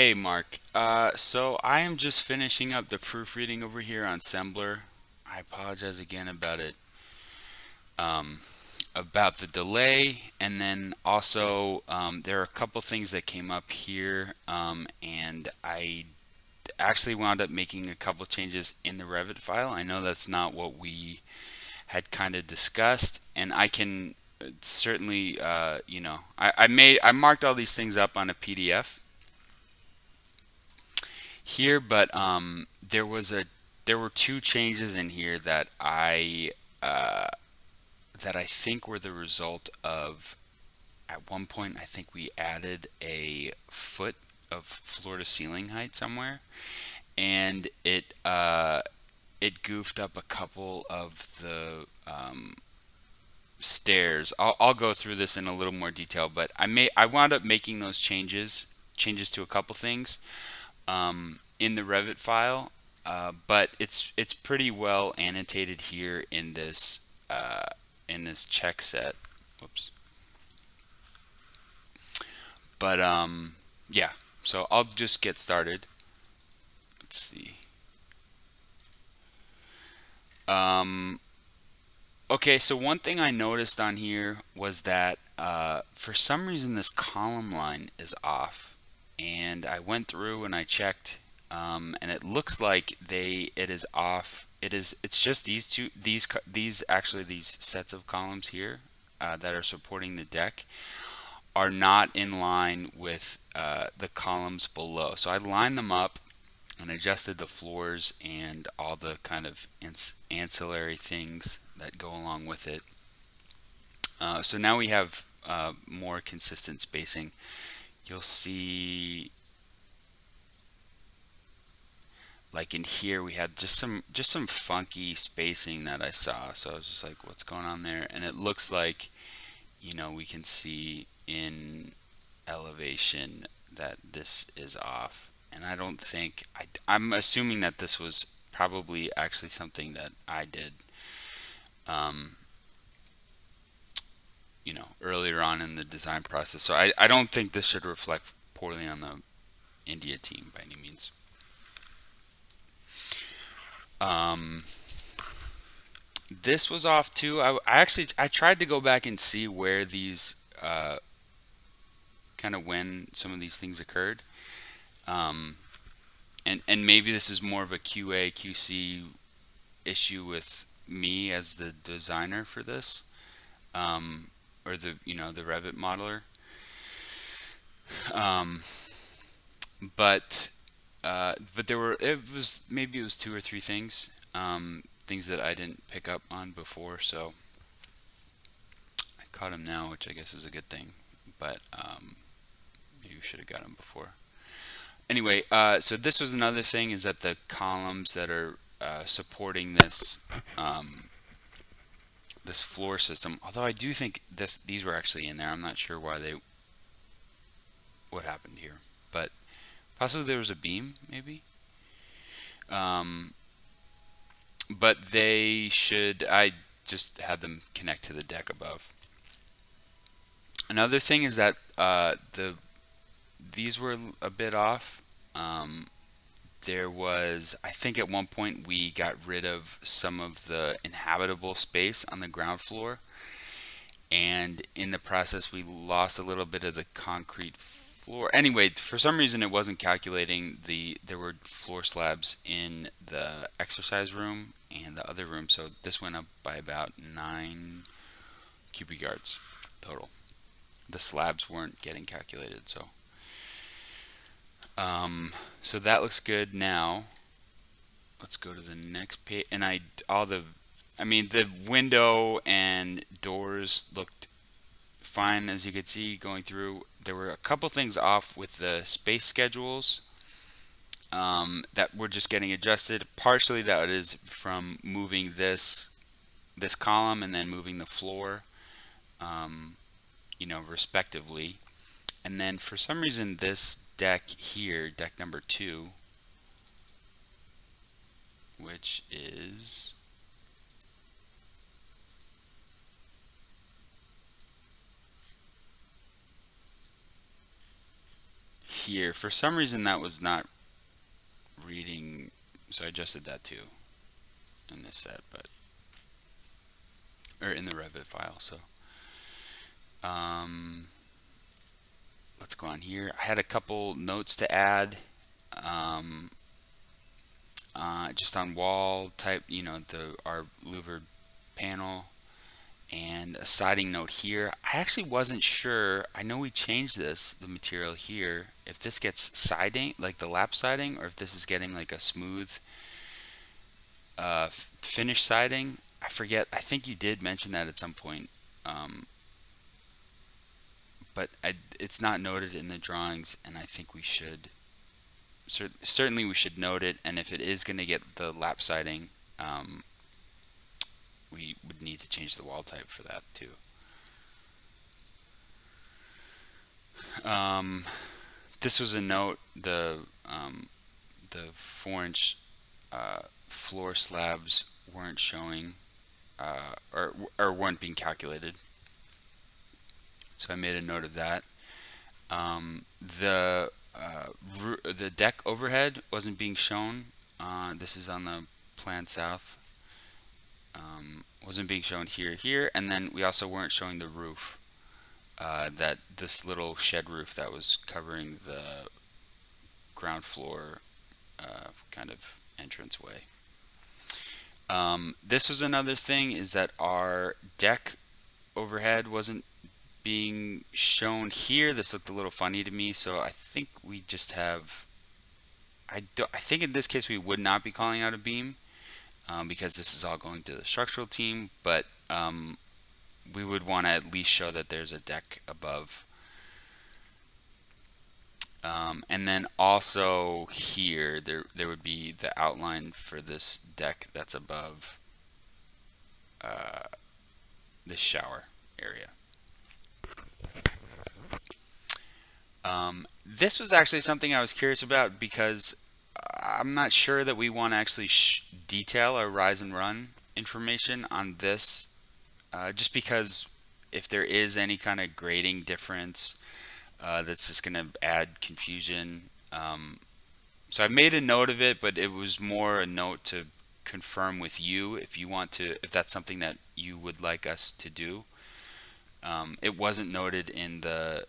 Hey Mark, so I am just finishing up the proofreading over here on Sembler. I apologize again about the delay, and then also there are a couple things that came up here, and I actually wound up making a couple changes in the Revit file. I know that's not what we had kind of discussed, and I can certainly, I marked all these things up on a PDF here, but there were two changes in here uh, that I think were the result of at one point I think we added a foot of floor to ceiling height somewhere, and it goofed up a couple of the stairs. I'll go through this in a little more detail, but I wound up making those changes to a couple things in the Revit file, but it's pretty well annotated here in this check set. Whoops. But yeah. So I'll just get started. Let's see. Um, okay. So one thing I noticed on here was that for some reason this column line is off, and I went through and I checked, and it looks like it is off. It's just these sets of columns here that are supporting the deck are not in line with the columns below. So I lined them up and adjusted the floors and all the kind of ancillary things that go along with it. So now we have more consistent spacing. You'll see, like in here, we had just some funky spacing that I saw. So I was just like, what's going on there? And it looks like, we can see in elevation that this is off. And I don't think, I'm assuming that this was probably actually something that I did, um, earlier on in the design process. So I don't think this should reflect poorly on the India team by any means. Um, this was off too. I tried to go back and see where these kind of when some of these things occurred. Um, and maybe this is more of a QA QC issue with me as the designer for this, or the Revit modeler. Um, but there were it was two or three things that I didn't pick up on before, so I caught them now, which I guess is a good thing. But maybe we should have got them before. Anyway, so this was another thing, is that the columns that are supporting this floor system. Although I do think these were actually in there. I'm not sure what happened here, but possibly there was a beam, maybe. Um, but I just had them connect to the deck above. Another thing is that these were a bit off. Um, I think at one point we got rid of some of the inhabitable space on the ground floor, and in the process we lost a little bit of the concrete floor. Anyway, for some reason it wasn't calculating there were floor slabs in the exercise room and the other room, so this went up by about 9 cubic yards total. The slabs weren't getting calculated, so that looks good. Now let's go to the next page. And the window and doors looked fine, as you could see going through. There were a couple things off with the space schedules that were just getting adjusted. Partially that is from moving this column and then moving the floor, respectively. And then for some reason this deck here, deck number 2, which is here. For some reason that was not reading, so I adjusted that too in this set, but or in the Revit file. So um, let's go on here. I had a couple notes to add. Um, just on wall type, our louvered panel, and a siding note here. I actually wasn't sure. I know we changed the material here, if this gets siding, like the lap siding, or if this is getting like a smooth finish siding. I forget. I think you did mention that at some point, but it's not noted in the drawings, and I think we should. Certainly we should note it, and if it is going to get the lap siding, we would need to change the wall type for that too. This was a note, the 4-inch floor slabs weren't showing, or weren't being calculated, so I made a note of that. The deck overhead wasn't being shown. This is on the plan south. Wasn't being shown here, and then we also weren't showing the roof. That this little shed roof that was covering the ground floor kind of entranceway. This was another thing, is that our deck overhead wasn't being shown here. This looked a little funny to me, so I think we just have, I think in this case we would not be calling out a beam, because this is all going to the structural team, but we would want to at least show that there's a deck above. And then also here, there would be the outline for this deck that's above this shower area. This was actually something I was curious about, because I'm not sure that we want to actually detail our rise and run information on this, just because if there is any kind of grading difference, that's just going to add confusion. So I made a note of it, but it was more a note to confirm with you if you want to, if that's something that you would like us to do. It wasn't noted in the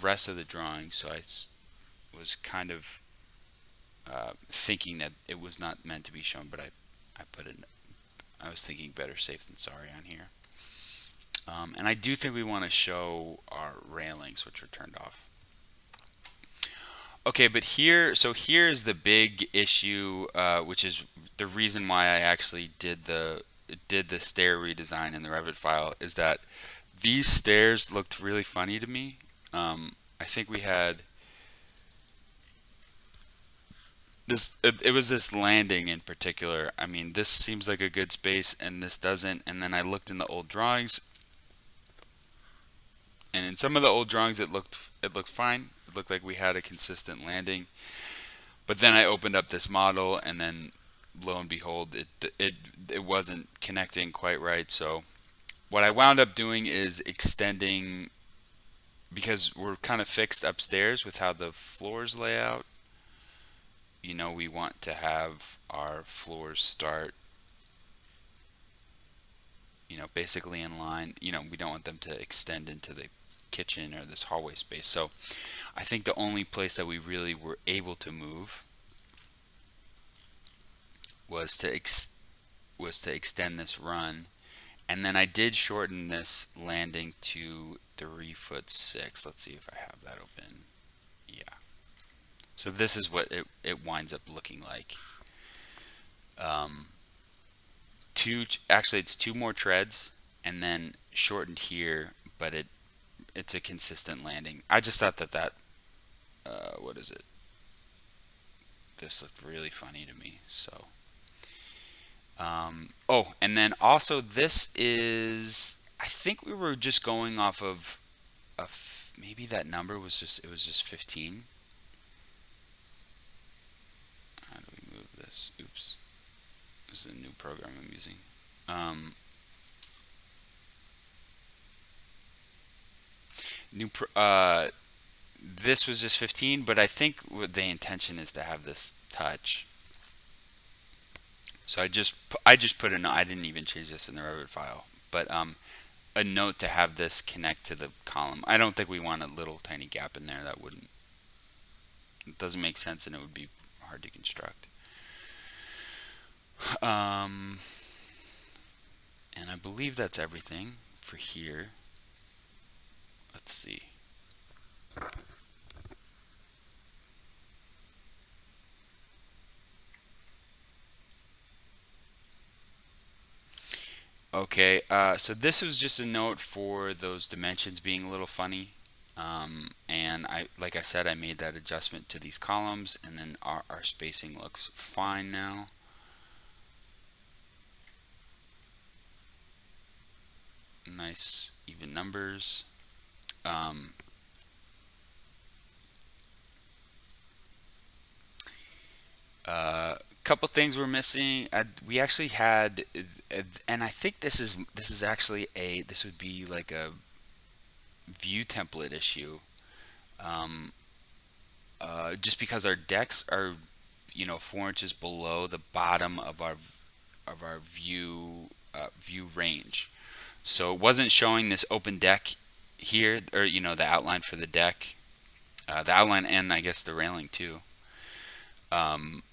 rest of the drawing, so I was kind of thinking that it was not meant to be shown, but I put it. I was thinking better safe than sorry on here. And I do think we want to show our railings, which are turned off. Okay, but here's the big issue, which is the reason why I actually did the stair redesign in the Revit file, is that these stairs looked really funny to me. I think we had this. It was this landing in particular. I mean, this seems like a good space, and this doesn't. And then I looked in the old drawings, and in some of the old drawings it looked fine. It looked like we had a consistent landing. But then I opened up this model, and then lo and behold, it wasn't connecting quite right. So what I wound up doing is extending, because we're kind of fixed upstairs with how the floors lay out. We want to have our floors start, basically in line. We don't want them to extend into the kitchen or this hallway space. So I think the only place that we really were able to move was to extend this run, and then I did shorten this landing to 3'6". Let's see if I have that open. Yeah. So this is what it winds up looking like. Actually, it's 2 more treads, and then shortened here, but it's a consistent landing. I just thought that what is it? This looked really funny to me. So, oh, and then also this is, I think we were just going off of maybe that number was just 15. How do we move this? Oops. This is a new program I'm using. this was just 15, but I think what the intention is to have this touch. So I just put a note. I didn't even change this in the Revit file, but a note to have this connect to the column. I don't think we want a little tiny gap in there. That wouldn't, it doesn't make sense, and it would be hard to construct. Um, and I believe that's everything for here. Let's see. Okay, so this was just a note for those dimensions being a little funny. And like I said, I made that adjustment to these columns, and then our spacing looks fine now. Nice even numbers. Um, Couple things we're missing. We actually had, and I think this is actually this would be like a view template issue. Um, just because our decks are, 4 inches below the bottom of our view range, so it wasn't showing this open deck here, or the outline for the deck, the outline, and I guess the railing too. Um,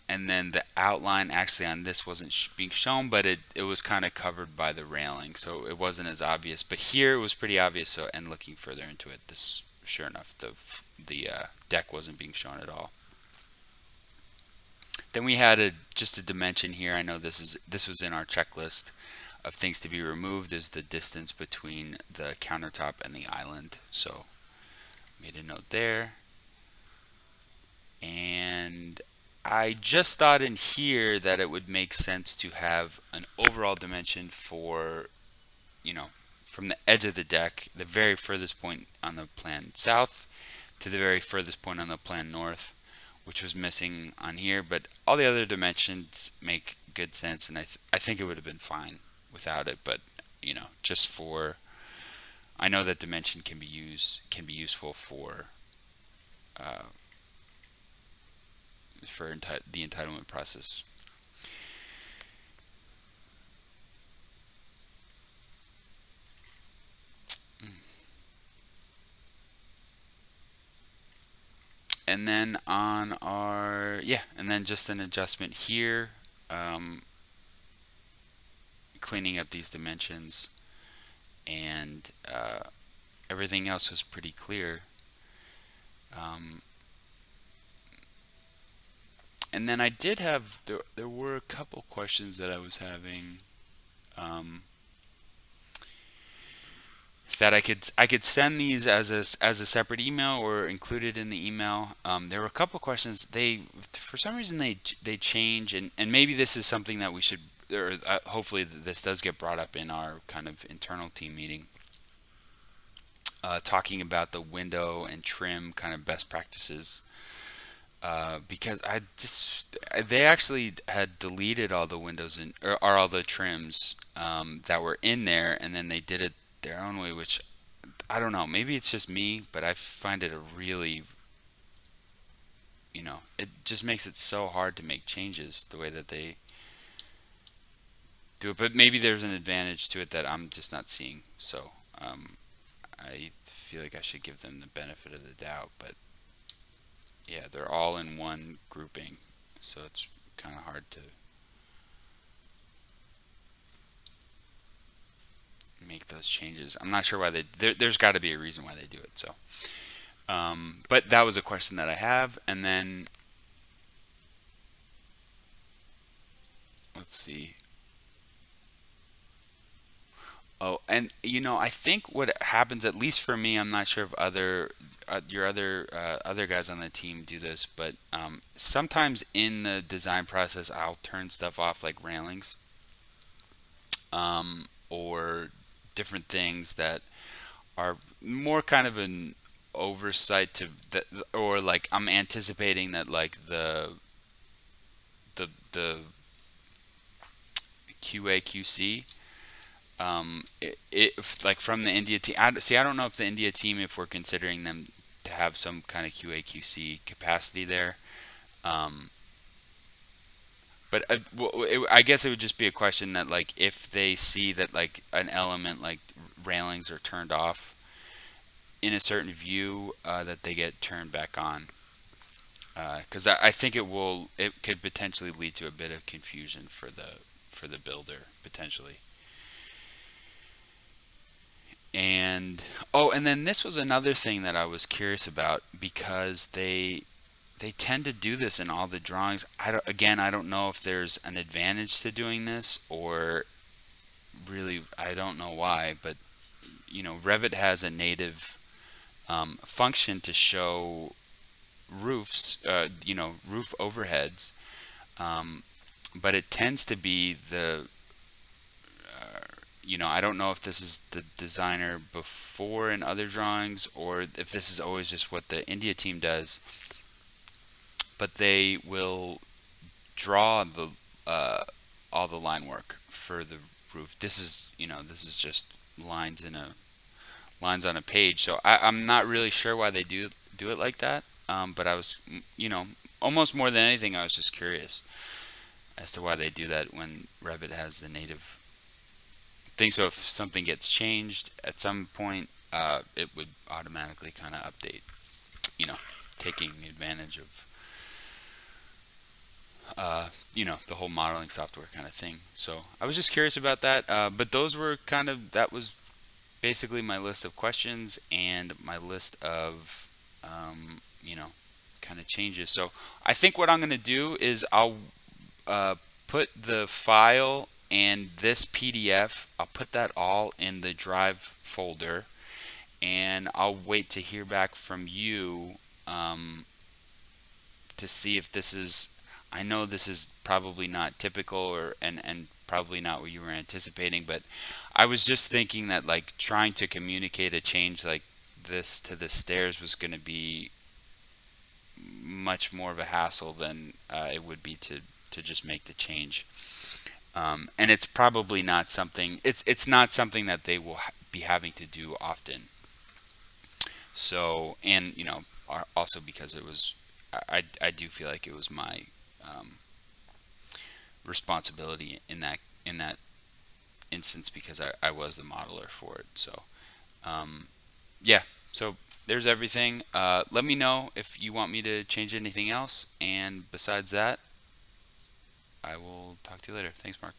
and then the outline actually on this wasn't being shown, but it was kind of covered by the railing, so it wasn't as obvious. But here it was pretty obvious. So, and looking further into it, this sure enough, the deck wasn't being shown at all. Then we had just a dimension here. I know this was in our checklist of things to be removed. Is the distance between the countertop and the island. So made a note there. And I just thought in here that it would make sense to have an overall dimension for, from the edge of the deck, the very furthest point on the plan south, to the very furthest point on the plan north, which was missing on here. But all the other dimensions make good sense, and I think it would have been fine without it. But just for, I know that dimension can be useful for the entitlement process. And then on our, and then just an adjustment here, cleaning up these dimensions, and everything else was pretty clear. And then I did have, there were a couple questions that I was having, that I could send these as a separate email or include it in the email. There were a couple questions, they for some reason they change, and maybe this is something that we should, or hopefully this does get brought up in our kind of internal team meeting, talking about the window and trim kind of best practices. Because they actually had deleted all the windows or all the trims that were in there, and then they did it their own way, which I don't know. Maybe it's just me, but I find it a really, it just makes it so hard to make changes the way that they do it. But maybe there's an advantage to it that I'm just not seeing. So I feel like I should give them the benefit of the doubt, but yeah, they're all in one grouping, so it's kind of hard to make those changes. I'm not sure why there's got to be a reason why they do it. So, but that was a question that I have, and then let's see. Oh, and I think what happens, at least for me, I'm not sure if your other guys on the team do this, but sometimes in the design process, I'll turn stuff off like railings, or different things that are more kind of an oversight to that, or like I'm anticipating that like the QA QC, like from the India team. I don't know if the India team, if we're considering them to have some kind of QA/QC capacity there. Um, but I guess it would just be a question that like if they see that like an element like railings are turned off in a certain view, that they get turned back on. Because I think it could potentially lead to a bit of confusion for the builder potentially. And oh, and then this was another thing that I was curious about because they tend to do this in all the drawings. I don't know if there's an advantage to doing this or really I don't know why, but Revit has a native function to show roofs, roof overheads, um, but it tends to be I don't know if this is the designer before in other drawings or if this is always just what the India team does, but they will draw the all the line work for the roof. This is just lines in a lines on a page. So I'm not really sure why they do it like that. But I was, almost more than anything, I was just curious as to why they do that when Revit has the native thing. So if something gets changed at some point, it would automatically kind of update. You know, taking advantage of the whole modeling software kind of thing. So I was just curious about that. But that was basically my list of questions and my list of, kind of changes. So I think what I'm going to do is I'll put the file and this PDF, I'll put that all in the Drive folder, and I'll wait to hear back from you to see if this is. I know this is probably not typical and probably not what you were anticipating, but I was just thinking that like trying to communicate a change like this to the stairs was going to be much more of a hassle than it would be to just make the change. And it's probably not something. It's not something that they will be having to do often. So, and also because it was, I do feel like it was my um, responsibility in that instance because I was the modeler for it. So, um, yeah. So there's everything. Let me know if you want me to change anything else. And besides that, I will talk to you later. Thanks, Mark.